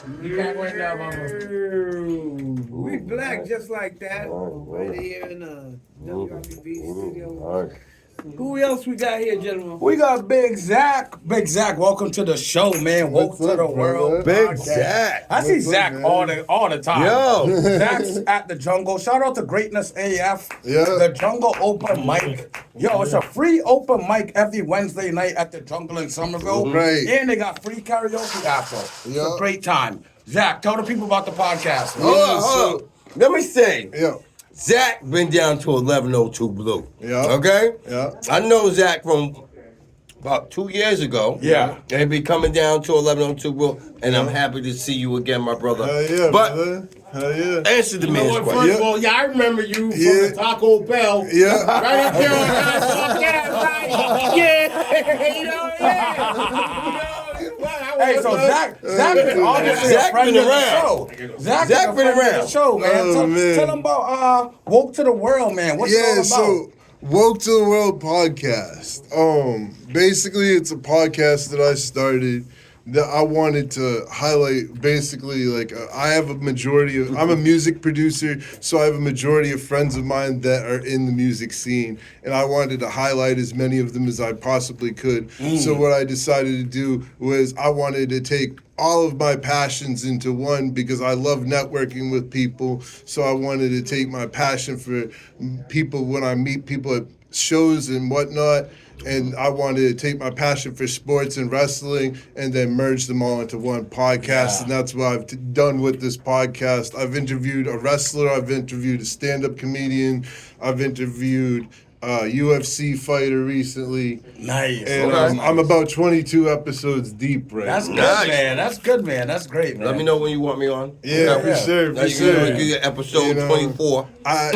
We black just like that. Right here in the WRBB studio. Who else we got here, gentlemen? We got Big Zach. Big Zach, welcome to the show, man. Welcome to the world. Big podcast. Zach. I see Zach all the time. Yo. Zach's at the Jungle. Shout out to Greatness AF. Yeah. The Jungle Open Mic. Yo, it's a free open mic every Wednesday night at the Jungle in Somerville. Right. And they got free karaoke after. It's Yeah. a great time. Zach, tell the people about the podcast. Hold on. Let me say. Yeah. Zach been down to 1102 Blue. Yeah. Okay? Yeah. I know Zach from about 2 years ago. Yeah. And he be coming down to 1102 Blue. And I'm happy to see you again, my brother. Hell yeah, But brother. Hell yeah. answer the man's First question. of all, yeah, I remember you from Yeah. the Taco Bell. Yeah. Right up there on that. Yeah. You know, Hey, so Zach been obviously a Zach friend been of the around. show. Zach Zach been a friend of around. the show, man. Oh, man. Tell him about Woke to the World, man. What's it all Yeah, about? so Woke to the World podcast. Basically it's a podcast that I started that I wanted to highlight. Basically, like I have a majority of, I'm a music producer, so I have a majority of friends of mine that are in the music scene, and I wanted to highlight as many of them as I possibly could. So what I decided to do was I wanted to take all of my passions into one because I love networking with people. So I wanted to take my passion for people when I meet people at shows and whatnot. And I wanted to take my passion for sports and wrestling and then merge them all into one podcast. Yeah. And that's what I've done with this podcast. I've interviewed a wrestler. I've interviewed a stand-up comedian. I've interviewed a UFC fighter recently. Nice. And I'm about 22 episodes deep right That's now. good, Nice. man. That's good, man. That's great, man. Let me know when you want me on. Yeah, for sure, Now for you can sure. do your episode You know, 24. Yeah.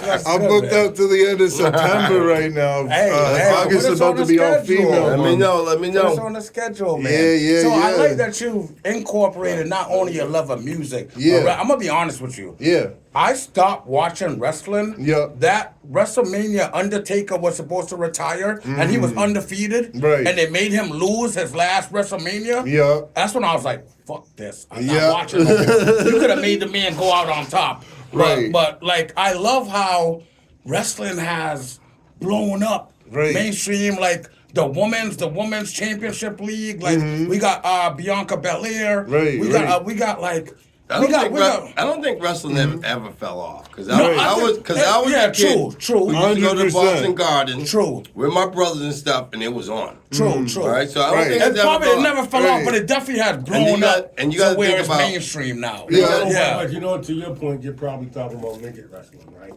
That's I'm good, booked man. out to the end of September right now. Hey, August put us about on to the be all schedule. female. Let me know. Let me Put us know. on the schedule, man. Yeah, So I yeah. like that you've incorporated not only your love of music. Yeah. But I'm gonna be honest with you. Yeah. I stopped watching wrestling. Yeah. That WrestleMania Undertaker was supposed to retire and he was undefeated. Right. And they made him lose his last WrestleMania. Yeah. That's when I was like, fuck this. I'm Yeah. not watching it. You could have made the man go out on top. Right. But like I love how wrestling has blown up. Right. Mainstream, like the women's championship league. Like we got Bianca Belair. Right, We got like I don't think wrestling ever fell off because No, I was yeah, a kid true. who used to go to 100%. Boston Garden True. with my brothers and stuff, and it was on. True. All right, so I don't Right. think It it's ever probably fell off. never fell off, but it definitely has blown up and you to gotta where think it's about- mainstream now. Yeah. Yeah. But you know, to your point, you're probably talking about midget wrestling, right?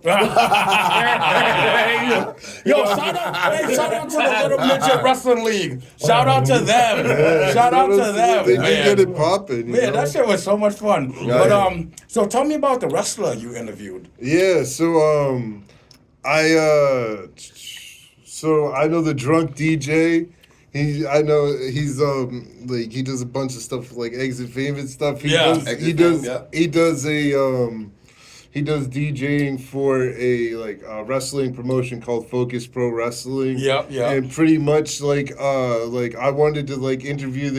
Yo, shout out to the Little Midget Wrestling League. Shout out to them. Shout out to them. They do man. get it popping. you Man, know? that shit was so much fun. But so tell me about the wrestler you interviewed. Yeah, so I know the drunk DJ. He does a bunch of stuff like Exit Fame and stuff. He does DJing for a wrestling promotion called Focus Pro Wrestling. Yep. And pretty much like I wanted to interview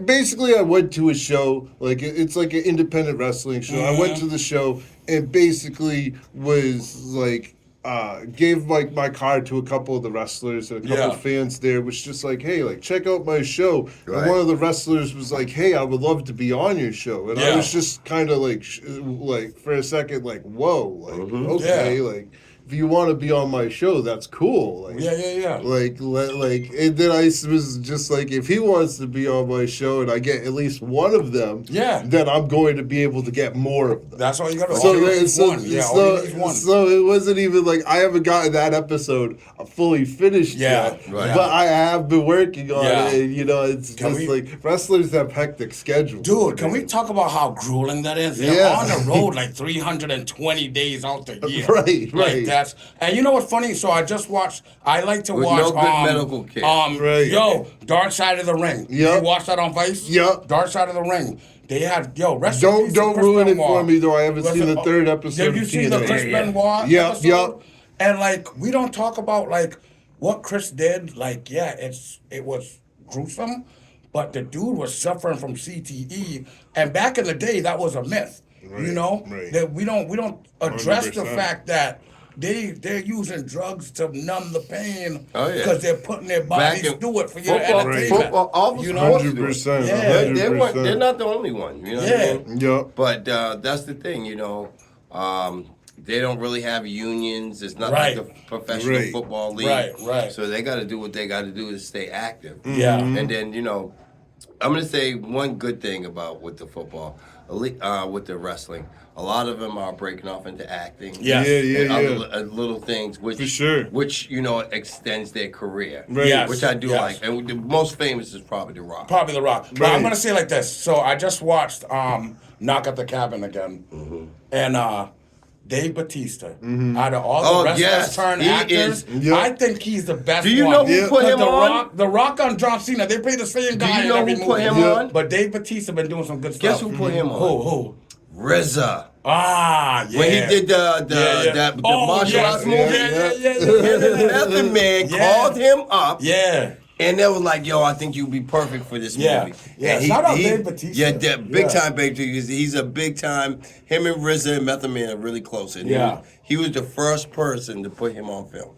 basically I went to a show, it's like an independent wrestling show. I went to the show and basically was gave my card to a couple of the wrestlers and a couple of fans there, was just like, hey, check out my show. Right. And one of the wrestlers was like, hey, I would love to be on your show. And I was just kind of for a second, whoa, okay, if you want to be on my show, that's cool. Yeah. And then I was just like, if he wants to be on my show and I get at least one of them, then I'm going to be able to get more of them. That's all you got to do. So All you need is one. Yeah, all you need is one. so it wasn't even I haven't gotten that episode fully finished yet, right. but I have been working on Yeah. it. And, it's Can just wrestlers have hectic schedules. Dude, can we talk about how grueling that is? They're Yeah. on the road 320 days out the year. Right. And you know what's funny? So I just watched. I like to With watch. no good medical care. Right. Yo, Dark Side of the Ring. Yep. You watched that on Vice? Yep. Dark Side of the Ring. They had rest in peace to Don't Chris ruin it Benoit. for me though. I haven't seen the Listen, third episode. Did you of see the TNA. Chris Benoit Yep, episode? yep. And we don't talk about what Chris did. It was gruesome, but the dude was suffering from CTE, and back in the day, that was a myth. Right, You know, right. that we don't address the 100%. fact that they're using drugs to numb the pain Oh, yeah. because they're putting their bodies in through it for your football, entertainment. football, all the You know? sports do it. 100%. Yeah. They're not the only one. You know what I mean? Yup. But that's the thing, you know. They don't really have unions. It's not Right. like the professional Right. football league. Right. So they got to do what they got to do to stay active. Yeah. And then, you know, I'm going to say one good thing about with the football, with the wrestling. A lot of them are breaking off into acting. Yes. Yeah. And other little things, which For sure. which you know extends their career. Right. Yes. Which I do Yes. like, and the most famous is probably The Rock. Probably The Rock. But Right. I'm gonna say it like this. So I just watched Knock at the Cabin again, and Dave Bautista. Out of all the Oh, wrestlers yes. turned He actors, is- Yep. I think he's the best. Do you one. know who Yeah. put him the on? Rock, The Rock on John Cena. They play the same Do guy you in know every who put movie. him Yeah. on? But Dave Bautista been doing some good Guess stuff. who put him on? Who? RZA. Ah, yeah. When he did the martial arts movie, Yeah. Method Man Yeah. called him up. Yeah. And they were like, "Yo, I think you'd be perfect for this Yeah. movie." Yeah. And Shout out Dave Bautista. Yeah, big Yeah. time Dave Bautista. He's a big time. Him and RZA and Method Man are really close. And Yeah. he was the first person to put him on film.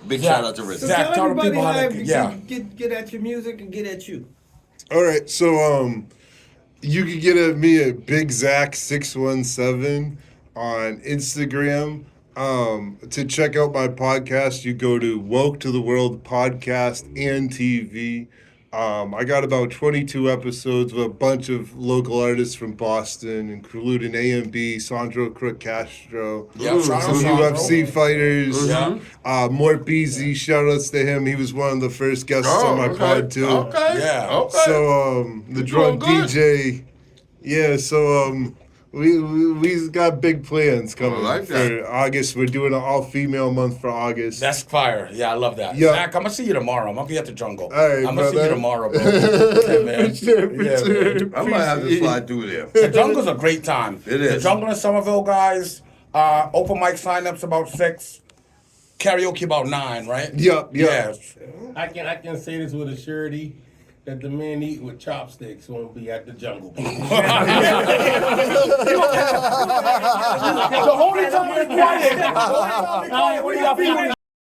Big Zach- shout out to RZA. So Zach, tell tell the everybody people how how they- you yeah. get at your music and get at you. All right, so you can get at me at Big Zach 617 on Instagram. To check out my podcast, you go to Woke to the World Podcast and TV. I got about 22 episodes with a bunch of local artists from Boston, including A&B, Sandro Crook Castro, Yeah, shout out some Sandro. UFC fighters. Yeah. Mort Beasy, shout outs to him. He was one of the first guests on my pod too. Okay. Yeah. Okay. So the drunk doing good. DJ, yeah. So we got big plans coming I like for that. August. We're doing an all-female month for August. That's fire. Yeah, I love that. Yeah. Zach, I'm gonna see you tomorrow. I'm gonna be at the jungle. All right, I'm gonna see you brother. tomorrow, bro. Yeah, man. For sure, for Yeah, sure. man. I might have to slide through there. The jungle's a great time. It The is. jungle in Somerville, guys. Open mic signups about 6. Karaoke about 9, right? Yup. Yes. I can say this with a surety that the men eating with chopsticks won't be at the jungle. The only time we quiet. What do you got for